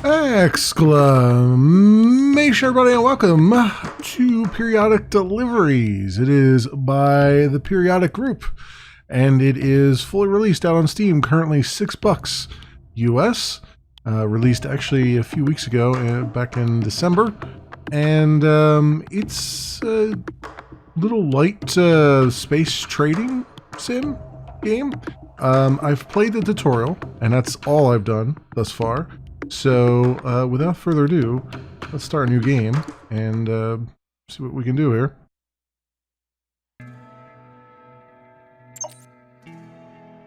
Exclamation, everybody, and welcome to Periodic Deliveries. It is by the Periodic Group, and it is fully released out on Steam, currently $6 US. Released actually a few weeks ago, back in December, and it's a little light space trading sim game. I've played the tutorial, and that's all I've done thus far. So, without further ado, let's start a new game and see what we can do here.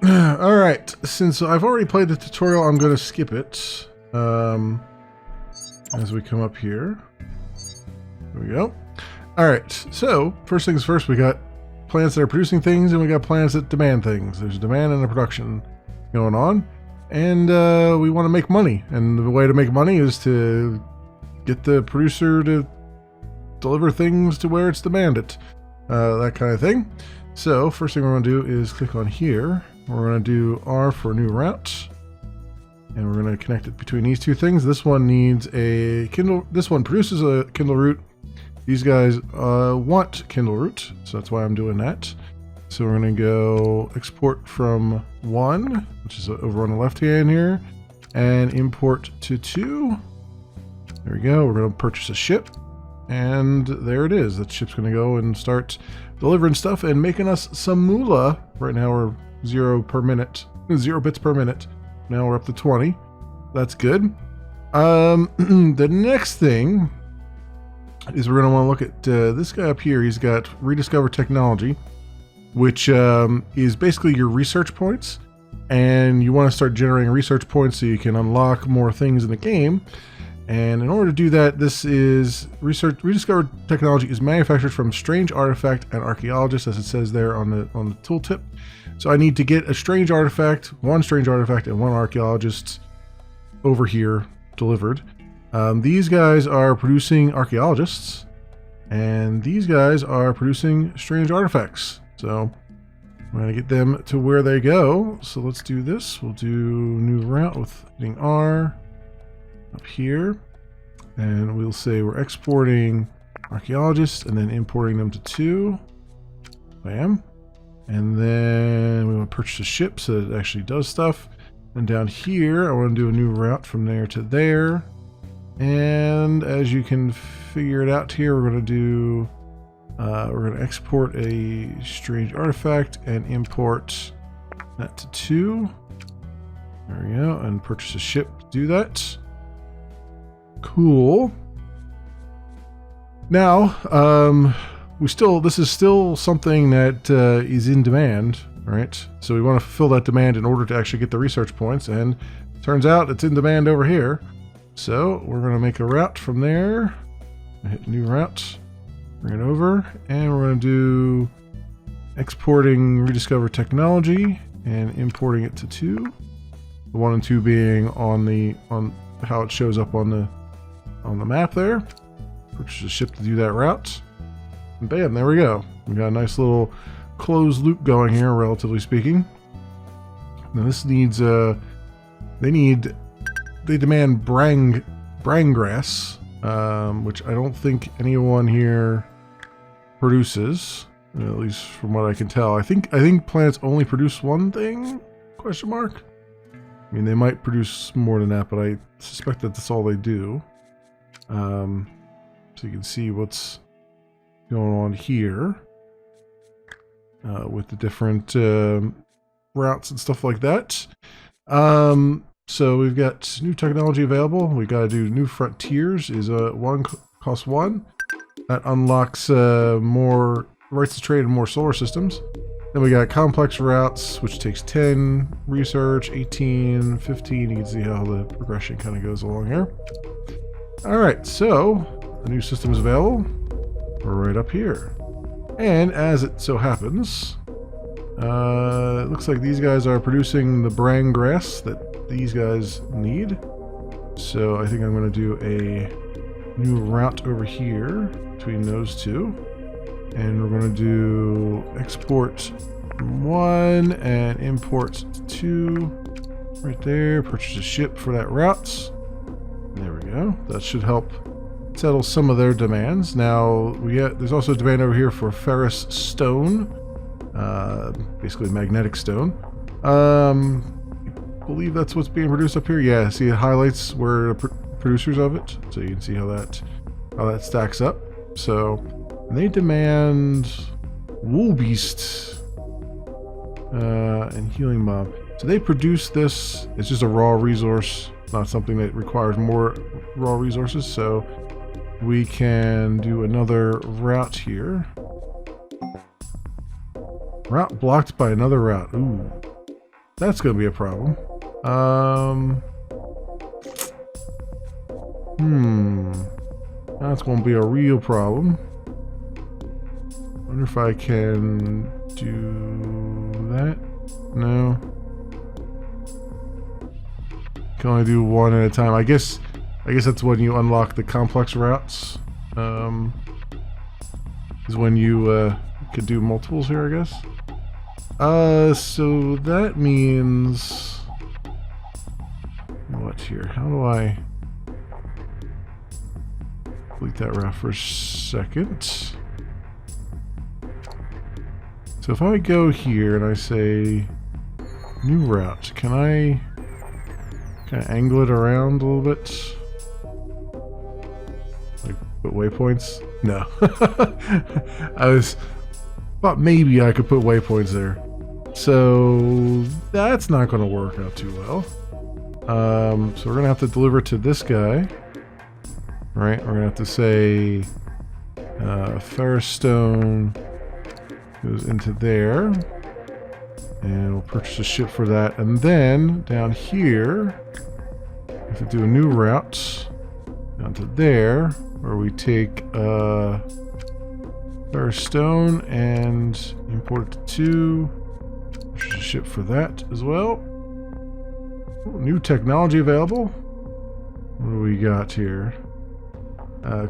Alright, since I've already played the tutorial, I'm going to skip it as we come up here. There we go. Alright, so, first things first, we got planets that are producing things, and we got planets that demand things. There's demand and a production going on. And we want to make money, and the way to make money is to get the producer to deliver things to where it's demanded, that kind of thing. So first thing we're going to do is click on here. We're going to do R for a new route, and we're going to connect it between these two things. This one needs a Kindle. This one produces a Kindle route. These guys want Kindle route, so that's why I'm doing that. So we're going to go export from 1, which is over on the left hand here, and import to 2. There we go. We're going to purchase a ship, and there it is. That ship's going to go and start delivering stuff and making us some moolah. Right now we're 0 per minute, 0 bits per minute. Now we're up to 20. That's good. The next thing is we're going to want to look at this guy up here. He's got rediscover technology, which is basically your research points, and you want to start generating research points so you can unlock more things in the game. And in order to do that, this is rediscovered technology is manufactured from strange artifact and archaeologist, as it says there on the tooltip. So I need to get a strange artifact, one strange artifact, and one archaeologist over here delivered. These guys are producing archaeologists, and these guys are producing strange artifacts. So I'm going to get them to where they go. So let's do this. We'll do new route with hitting R up here. And we'll say we're exporting archaeologists and then importing them to 2. Bam. And then we want to purchase a ship so that it actually does stuff. And down here, I want to do a new route from there to there. And as you can figure it out here, we're going to do we're going to export a strange artifact and import that to 2. There we go, and purchase a ship to do that. Cool. Now, this is still something that is in demand, right? So we want to fulfill that demand in order to actually get the research points, and turns out it's in demand over here. So we're going to make a route from there. Hit new route. Bring it over, and we're going to do exporting rediscover technology and importing it to 2. The 1 and 2 being on how it shows up on the map there. Purchase a ship to do that route, and bam, there we go. We got a nice little closed loop going here, relatively speaking. Now this needs they demand brang grass. Which I don't think anyone here produces, at least from what I can tell. I think planets only produce one thing? Question mark. I mean, they might produce more than that, but I suspect that that's all they do. So you can see what's going on here with the different routes and stuff like that. So we've got new technology available. We got to do new frontiers. Is cost 1. That unlocks more rights to trade in more solar systems. Then we got complex routes, which takes 10 research, 18, 15. You can see how the progression kind of goes along here. All right, so the new system is available. We're right up here, and as it so happens, it looks like these guys are producing the brang grass that these guys need. So I think I'm going to do a new route over here between those two, and we're going to do export 1 and import 2 right there. Purchase a ship for that route. That should help settle some of their demands. Now there's also a demand over here for ferrous stone, basically magnetic stone. I believe that's what's being produced up here. Yeah, see it highlights where producers of it, so you can see how that stacks up. So they demand wool beast and healing mob. So they produce this. It's just a raw resource, not something that requires more raw resources. So we can do another route here. Route blocked by another route. Ooh, that's going to be a problem. That's going to be a real problem. Wonder if I can do that. No. Can only do one at a time. I guess that's when you unlock the complex routes. Is when you could do multiples here, I guess. So that means what here? How do I delete that route for a second? So if I go here and I say new route, can I kind of angle it around a little bit? Like put waypoints? No. I thought maybe I could put waypoints there. So that's not going to work out too well. So we're going to have to deliver to this guy. Right? We're going to have to say ferrous stone goes into there. And we'll purchase a ship for that. And then down here, we have to do a new route down to there, where we take ferrous stone and import it to 2. Purchase a ship for that as well. Ooh, new technology available. What do we got here?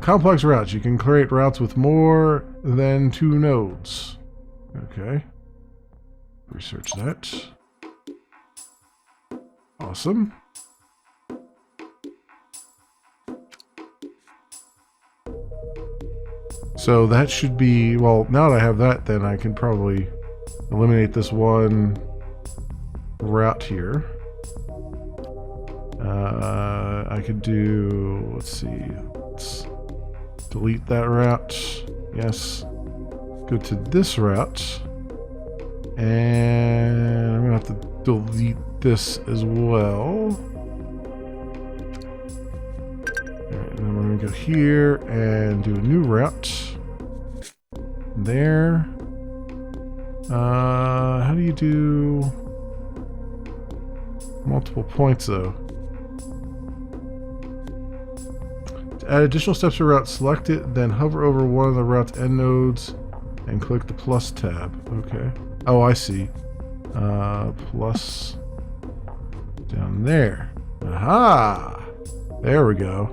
Complex routes. You can create routes with more than 2 nodes. Okay. Research that. Awesome. So that should be, well, now that I have that, then I can probably eliminate this one route here. I could do, let's see, let's delete that route. Yes. Go to this route. And I'm going to have to delete this as well. Alright, then we're going to go here and do a new route. There. How do you do multiple points though? To add additional steps to a route, select it, then hover over one of the route's end nodes and click the plus tab. Okay. Oh, I see. Plus down there. Aha! There we go.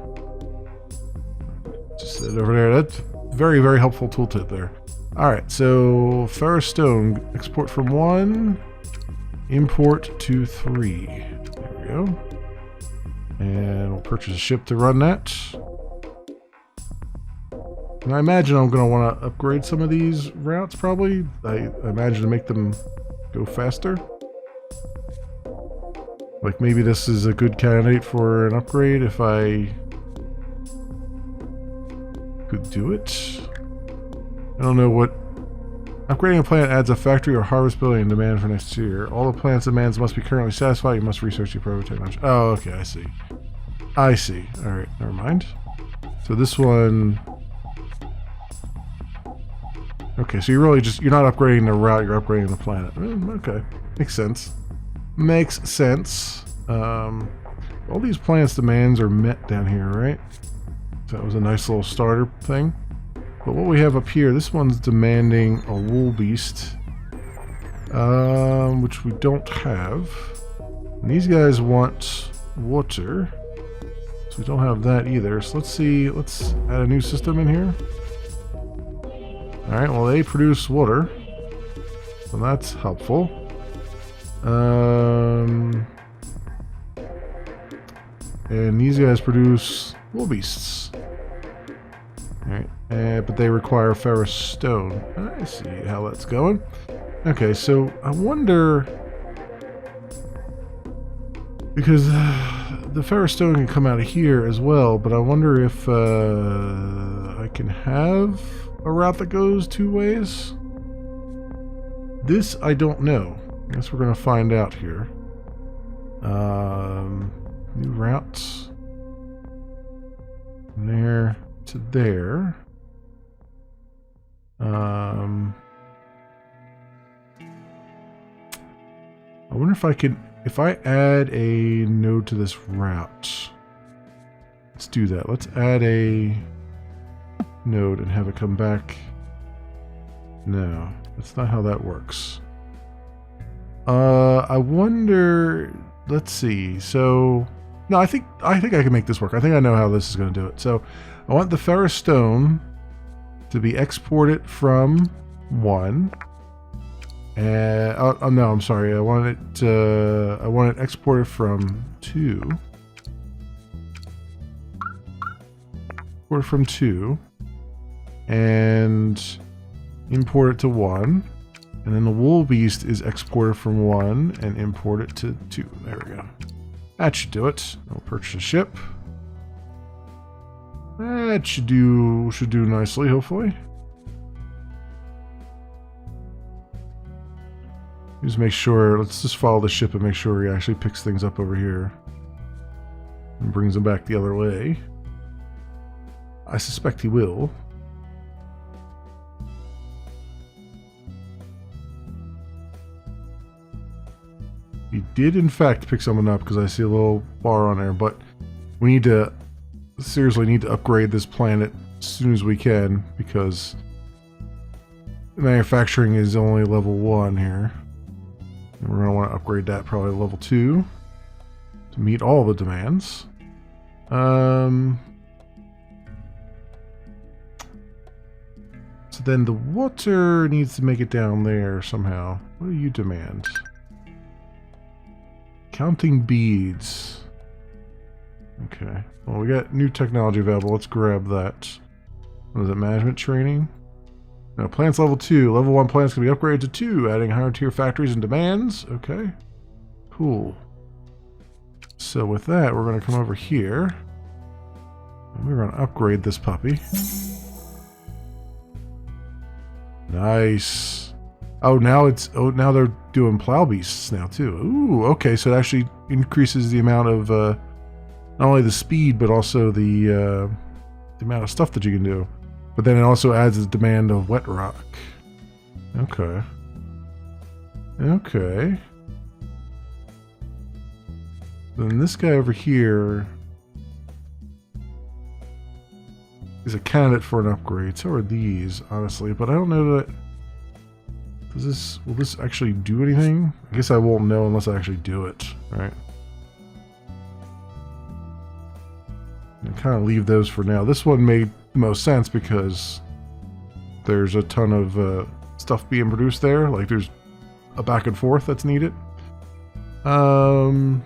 Just sit over there. That's very, very helpful tooltip there. Alright, so ferrous stone. Export from 1. Import to 3. There we go. And we'll purchase a ship to run that. And I imagine I'm going to want to upgrade some of these routes, probably. I imagine to make them go faster. Like, maybe this is a good candidate for an upgrade if I could do it. I don't know what... Upgrading a plant adds a factory or harvest building demand for next year. All the plant's demands must be currently satisfied. You must research your prototype. Oh, okay, I see. I see. Alright, never mind. So this one... Okay, so you're really just, you're not upgrading the route, you're upgrading the planet. Okay, makes sense. Makes sense. All these planets' demands are met down here, right? So that was a nice little starter thing. But what we have up here, this one's demanding a wool beast. Which we don't have. And these guys want water. So we don't have that either. So let's see, let's add a new system in here. Alright, well they produce water. So that's helpful. And these guys produce wildebeests. Alright, but they require ferrous stone. I see how that's going. Okay, so I wonder, because the ferrous stone can come out of here as well, but I wonder if I can have a route that goes two ways? This I don't know. I guess we're going to find out here. New routes. From there to there. I wonder if I can, if I add a node to this route. Let's do that. Let's add a node and have it come back. No, that's not how that works. I wonder, let's see. So, no, I think I can make this work. I think I know how this is going to do it. So, I want the ferrous stone to be exported from 1. And oh no, I'm sorry. I want it exported from 2. Export from 2, and import it to 1. And then the wool beast is exported from 1 and import it to 2. There we go. That should do it. I'll purchase a ship. That should do nicely, hopefully. Just make sure, let's just follow the ship and make sure he actually picks things up over here and brings them back the other way. I suspect he will. He did in fact pick someone up because I see a little bar on there, but we need to seriously need to upgrade this planet as soon as we can because manufacturing is only level 1 here. And we're going to want to upgrade that probably to level 2 to meet all the demands. So then the water needs to make it down there somehow. What do you demand? Counting beads. Okay. Well, we got new technology available. Let's grab that. What is it? Management training? No, plants level 2. Level 1 plants can be upgraded to 2, adding higher tier factories and demands. Okay. Cool. So with that, we're going to come over here. And we're going to upgrade this puppy. Nice. Oh, now now they're doing plow beasts now too. Ooh, okay, so it actually increases the amount of not only the speed but also the amount of stuff that you can do. But then it also adds the demand of wet rock. Okay. Okay. Then this guy over here is a candidate for an upgrade. So are these, honestly. But I don't know that. Will this actually do anything? I guess I won't know unless I actually do it, right? And kind of leave those for now. This one made most sense because there's a ton of stuff being produced there. Like there's a back and forth that's needed. What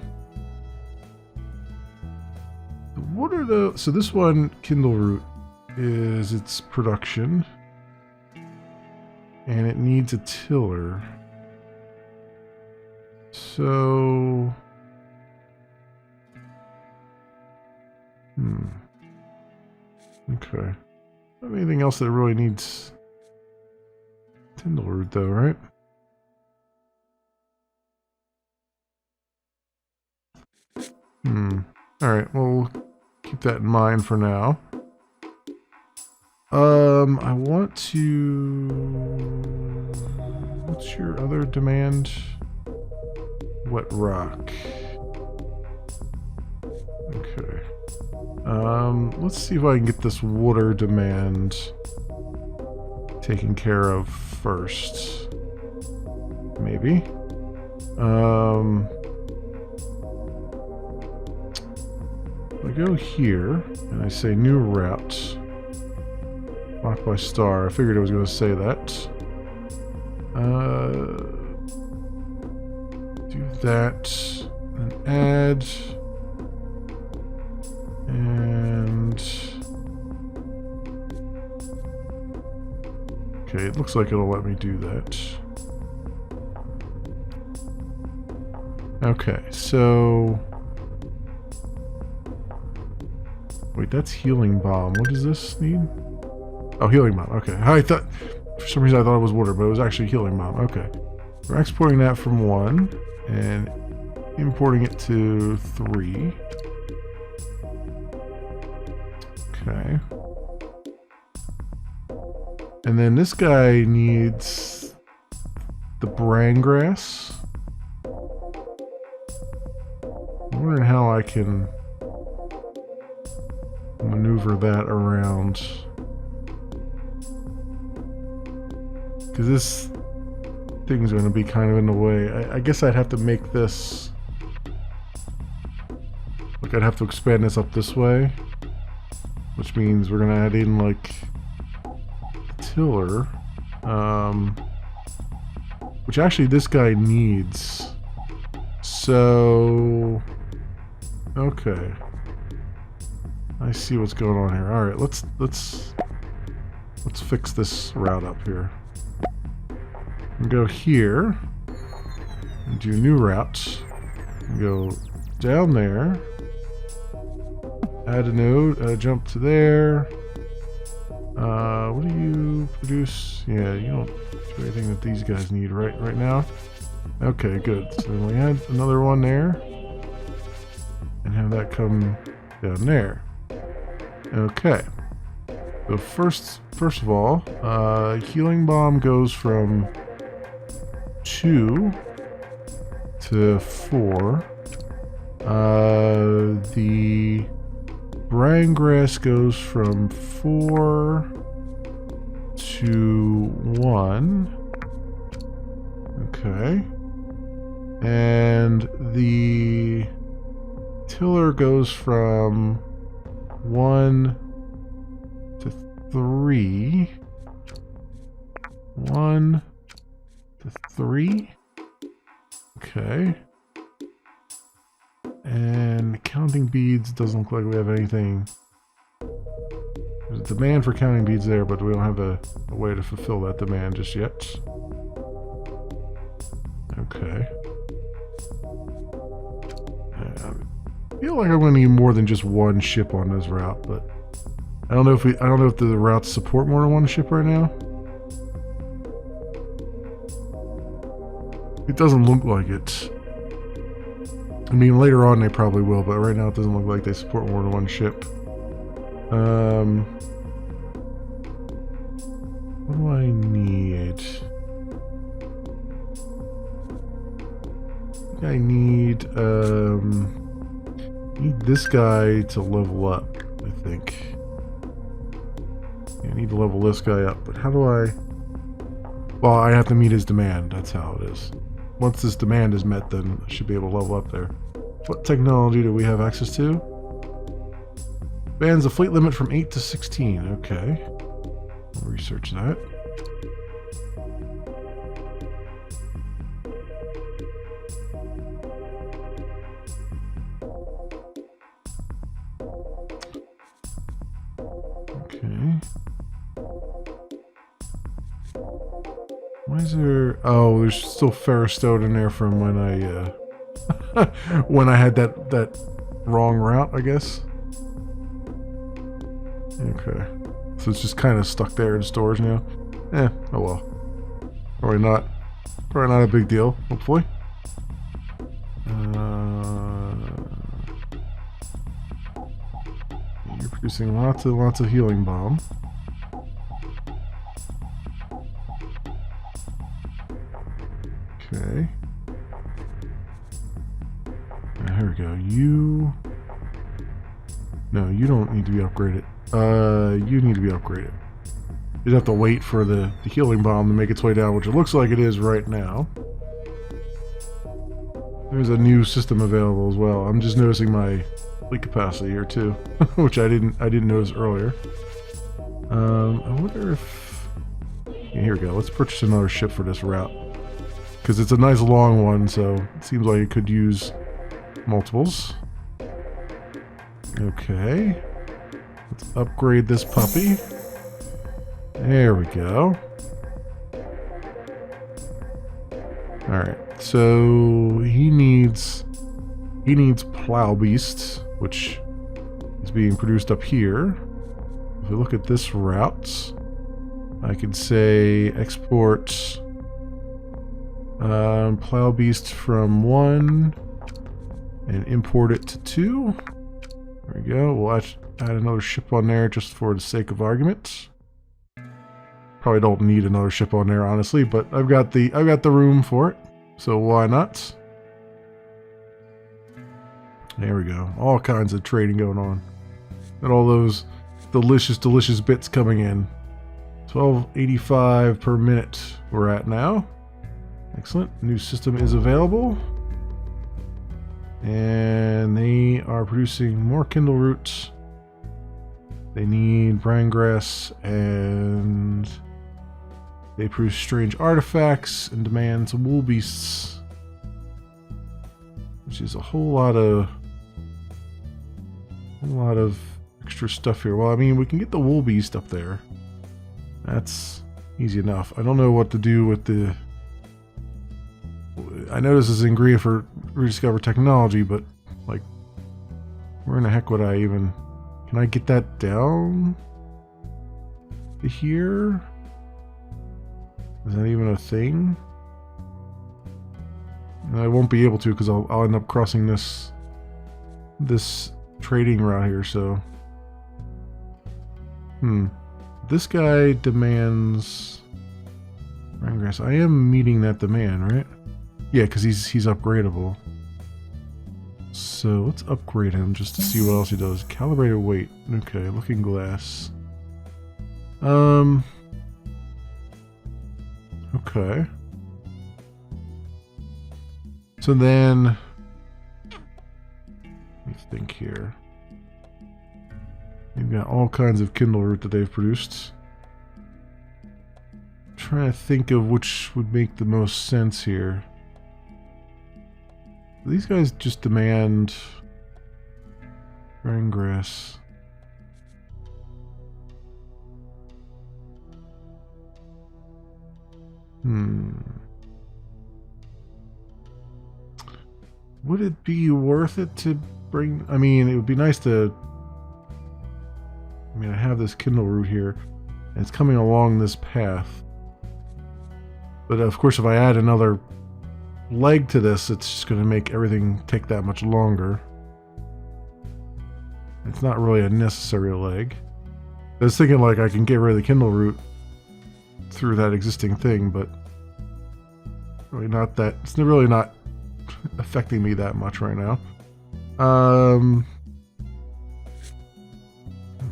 are the... So this one, Kindle Root, is its production. And it needs a tiller. So... Okay. Not anything else that really needs Kindle Root though, right? Alright, well, we'll keep that in mind for now. I want to... What's your other demand? Wet rock. Okay. Let's see if I can get this water demand taken care of first. Maybe. I go here and I say new route. Marked by star. I figured I was going to say that. Do that and add Okay, it looks like it'll let me do that. Okay, so... Wait, that's healing bomb. What does this need? Oh, healing bomb. Okay. I thought... For some reason I thought it was water, but it was actually healing bomb. Okay. We're exporting that from 1 and importing it to 3. Okay. And then this guy needs the brine grass. I'm wondering how I can maneuver that around. Because this thing's going to be kind of in the way. I guess I'd have to make this... Like, I'd have to expand this up this way. Which means we're going to add in, like... tiller, which actually this guy needs. So, okay, I see what's going on here. All right, let's fix this route up here. And go here and do new routes. And go down there. Add a node. Jump to there. What do you produce? Yeah, you don't do anything that these guys need right now. Okay, good. So then we add another one there. And have that come down there. Okay. So first of all, healing bomb goes from 2 to 4. The brine grass goes from 4 to 1. Okay. And the tiller goes from 1 to 3. 1 to 3. Okay. And counting beads doesn't look like we have anything. There's a demand for counting beads there, but we don't have a way to fulfill that demand just yet. Okay. I feel like I'm going to need more than just one ship on this route, but I don't know if the routes support more than one ship right now. It doesn't look like it. I mean, later on they probably will, but right now it doesn't look like they support more than one ship. What do I need? I need this guy to level up, I think. Yeah, I need to level this guy up, but how do I... Well, I have to meet his demand, that's how it is. Once this demand is met, then I should be able to level up there. What technology do we have access to? Bans the fleet limit from 8 to 16. Okay. I'll research that. Okay. Why is there... Oh, there's still ferrostone in there from when I when I had that wrong route, I guess. Okay. So it's just kind of stuck there in storage now. Oh well. Probably not a big deal, hopefully. You're producing lots of healing bomb. Okay. Here we go. No, you don't need to be upgraded. You need to be upgraded. You'd have to wait for the healing bomb to make its way down, which it looks like it is right now. There's a new system available as well. I'm just noticing my fleet capacity here too, which I didn't notice earlier. I wonder if... Yeah, here we go. Let's purchase another ship for this route. Because it's a nice long one, so it seems like it could use multiples. Okay. Let's upgrade this puppy. There we go. Alright, so he needs plow beasts, which is being produced up here. If we look at this route, I could say export plow beast from 1 and import it to 2. There we go. We'll add another ship on there just for the sake of argument. Probably don't need another ship on there, honestly, but I've got the room for it, so why not? There we go. All kinds of trading going on. And all those delicious bits coming in. 1285 per minute we're at now. Excellent. New system is available. And they are producing more Kindle roots. They need brine grass, and they produce strange artifacts and demands wool beasts, which is a whole lot of extra stuff here. Well, I mean, we can get the wool beast up there. That's easy enough. I don't know what to do with the... I know this is an ingredient for rediscover technology, but like, where in the heck would I even... Can I get that down to here? Is that even a thing? And I won't be able to because I'll end up crossing this trading route here, so... This guy demands... Rangrass. I am meeting that demand, right? Yeah, because he's upgradable. So let's upgrade him just to see what else he does. Calibrated weight. Okay, looking glass. Okay. So then... Let me think here. They've got all kinds of Kindle root that they've produced. I'm trying to think of which would make the most sense here. These guys just demand grain grass. Would it be worth it to bring... I mean, it would be nice to... I mean, I have this Kindle route here, and it's coming along this path. But of course, if I add another leg to this, it's just going to make everything take that much longer. It's not really a necessary leg. I was thinking like I can get rid of the Kindle route through that existing thing, but really not that. It's really not affecting me that much right now.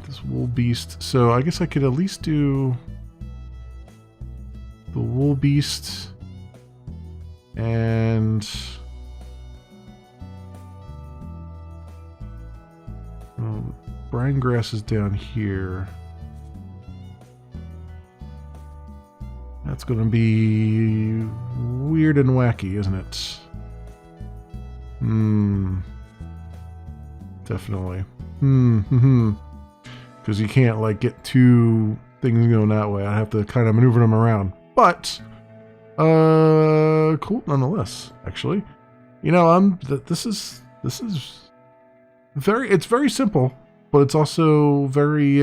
This wool beast. So I guess I could at least do the wool beast and brine grass is down here. That's going to be weird and wacky, isn't it? Definitely. Because you can't like get two things going that way. I have to kind of maneuver them around. But cool nonetheless, actually. You know, this is very, it's very simple, but it's also very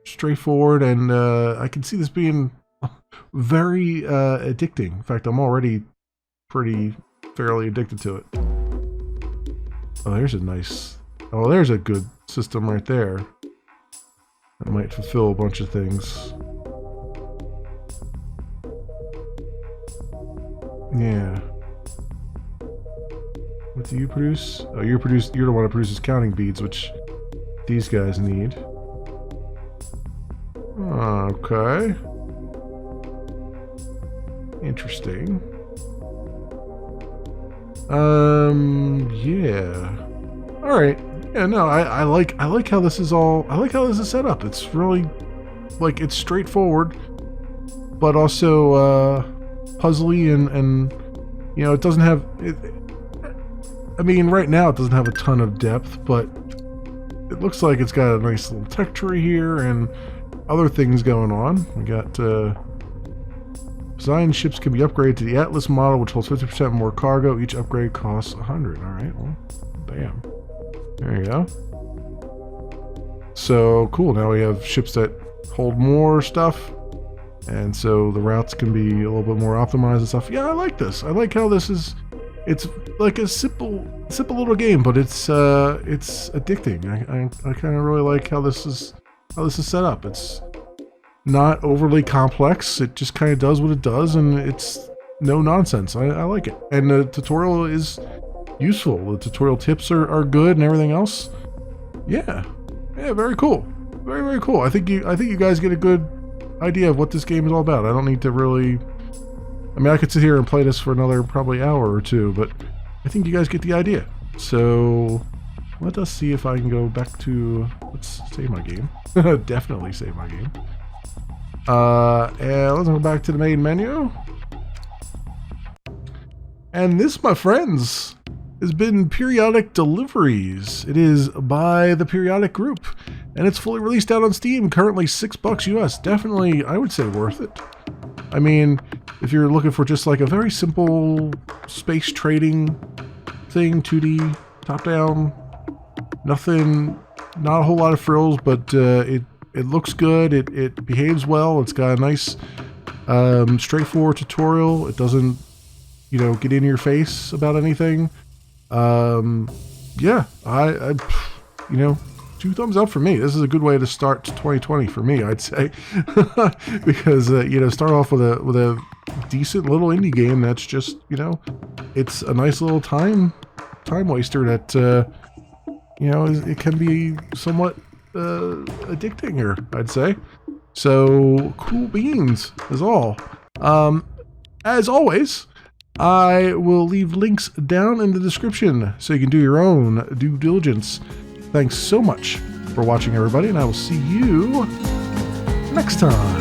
straightforward, and I can see this being very addicting. In fact, I'm already fairly addicted to it. Oh, there's a nice... Oh, there's a good system right there. That might fulfill a bunch of things. Yeah. What do you produce? Oh, you're the one that produces counting beads, which these guys need. Okay. Interesting. Yeah. Alright. Yeah, no, I like how this is all... I like how this is set up. It's really... Like, it's straightforward, but also, puzzly and you know, it doesn't have... I mean, right now it doesn't have a ton of depth, but it looks like it's got a nice little texture here and other things going on. We got, Design ships can be upgraded to the Atlas model, which holds 50% more cargo. Each upgrade costs 100. All right, well, bam. There you go. So cool. Now we have ships that hold more stuff, and so the routes can be a little bit more optimized and stuff. Yeah, I like this. I like how this is. It's like a simple little game, but it's addicting. I kind of really like how this is set up. It's not overly complex. It just kind of does what it does, and it's no nonsense. I like it. And the tutorial is useful. The tutorial tips are good and everything else. Yeah, very cool. Very cool. I think you guys get a good idea of what this game is all about. I don't need to really. I mean, I could sit here and play this for another probably hour or two, but I think you guys get the idea. So let us see if I can go back to. Let's save my game. Definitely save my game. And let's go back to the main menu. And this, my friends, has been Periodic Deliveries. It is by the Periodic Group, and it's fully released out on Steam. Currently $6 US. Definitely, I would say worth it. I mean, if you're looking for just like a very simple space trading thing, 2D, top-down, nothing, not a whole lot of frills, but it looks good, it behaves well, it's got a nice straightforward tutorial. It doesn't, get in your face about anything. Yeah, I 2 thumbs up for me. This is a good way to start 2020 for me, I'd say. Because start off with a decent little indie game that's just, it's a nice little time waster that it can be somewhat addicting here, I'd say. So cool beans is all. As always, I will leave links down in the description so you can do your own due diligence. Thanks so much for watching, everybody, and I will see you next time.